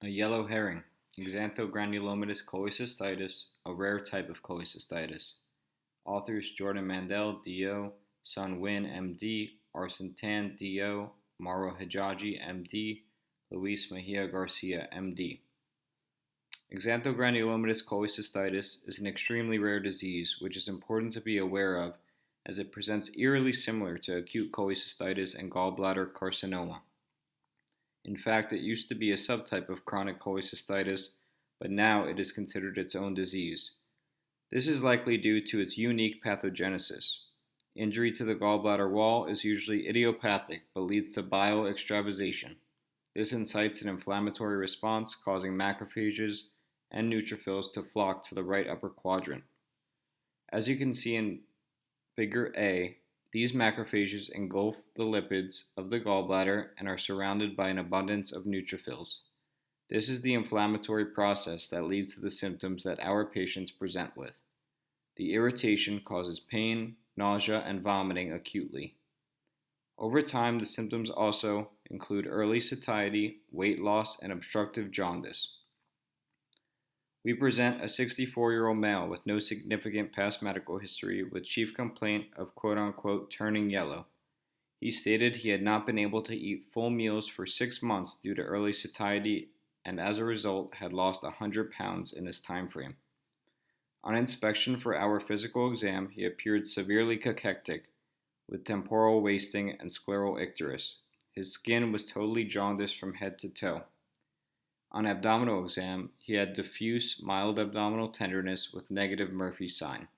A yellow herring, Xanthogranulomatous cholecystitis, a rare type of cholecystitis. Authors Jordan Mandel, D.O., Sun Win, M.D., Arsen Tan, D.O., Mauro Hijaji, M.D., Luis Mejia Garcia, M.D. Xanthogranulomatous cholecystitis is an extremely rare disease which is important to be aware of as it presents eerily similar to acute cholecystitis and gallbladder carcinoma. In fact, it used to be a subtype of chronic cholecystitis, but now it is considered its own disease. This is likely due to its unique pathogenesis. Injury to the gallbladder wall is usually idiopathic but leads to bile extravasation. This incites an inflammatory response, causing macrophages and neutrophils to flock to the right upper quadrant. As you can see in Figure A, these macrophages engulf the lipids of the gallbladder and are surrounded by an abundance of neutrophils. This is the inflammatory process that leads to the symptoms that our patients present with. The irritation causes pain, nausea, and vomiting acutely. Over time, the symptoms also include early satiety, weight loss, and obstructive jaundice. We present a 64-year-old male with no significant past medical history with chief complaint of quote-unquote turning yellow. He stated he had not been able to eat full meals for 6 months due to early satiety and as a result had lost 100 pounds in this time frame. On inspection for our physical exam, he appeared severely cachectic with temporal wasting and scleral icterus. His skin was totally jaundiced from head to toe. On abdominal exam, he had diffuse mild abdominal tenderness with negative Murphy sign.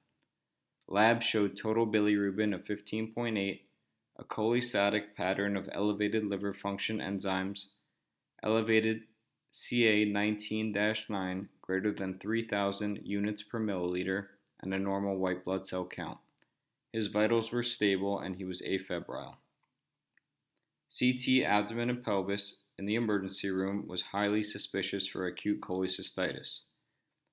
Labs showed total bilirubin of 15.8, a cholestatic pattern of elevated liver function enzymes, elevated CA19-9 greater than 3,000 units per milliliter, and a normal white blood cell count. His vitals were stable and he was afebrile. CT abdomen and pelvis in the emergency room was highly suspicious for acute cholecystitis.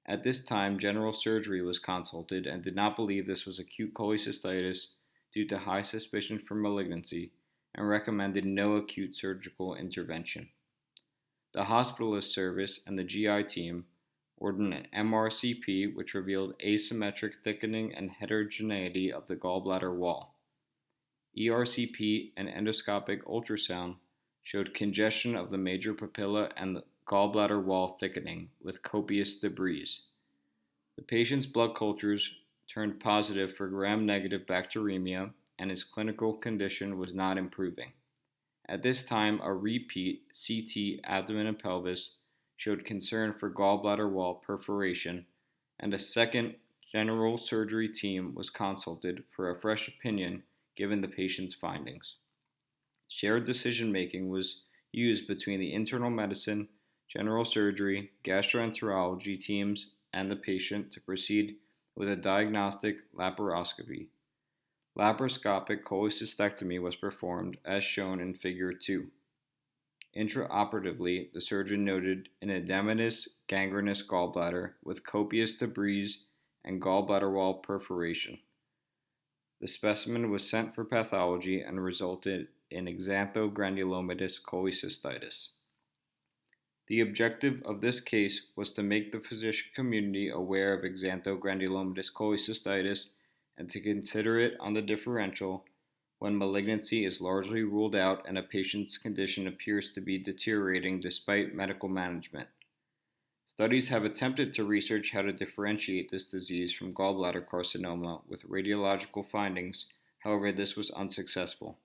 At this time, general surgery was consulted and did not believe this was acute cholecystitis due to high suspicion for malignancy and recommended no acute surgical intervention. The hospitalist service and the GI team ordered an MRCP which revealed asymmetric thickening and heterogeneity of the gallbladder wall. ERCP and endoscopic ultrasound showed congestion of the major papilla and the gallbladder wall thickening with copious debris. The patient's blood cultures turned positive for gram-negative bacteremia and his clinical condition was not improving. At this time, a repeat CT abdomen and pelvis showed concern for gallbladder wall perforation, and a second general surgery team was consulted for a fresh opinion given the patient's findings. Shared decision-making was used between the internal medicine, general surgery, gastroenterology teams, and the patient to proceed with a diagnostic laparoscopy. Laparoscopic cholecystectomy was performed as shown in Figure 2. Intraoperatively, the surgeon noted an edematous, gangrenous gallbladder with copious debris and gallbladder wall perforation. The specimen was sent for pathology and resulted in xanthogranulomatous cholecystitis. The objective of this case was to make the physician community aware of xanthogranulomatous cholecystitis and to consider it on the differential when malignancy is largely ruled out and a patient's condition appears to be deteriorating despite medical management. Studies have attempted to research how to differentiate this disease from gallbladder carcinoma with radiological findings, however, this was unsuccessful.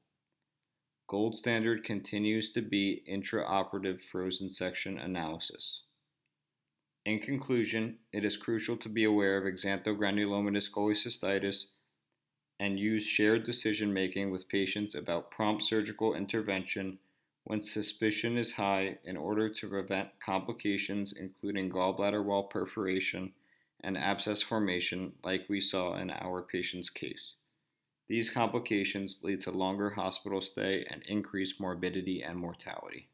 Gold standard continues to be intraoperative frozen section analysis. In conclusion, it is crucial to be aware of xanthogranulomatous cholecystitis and use shared decision-making with patients about prompt surgical intervention when suspicion is high in order to prevent complications including gallbladder wall perforation and abscess formation like we saw in our patient's case. These complications lead to longer hospital stay and increased morbidity and mortality.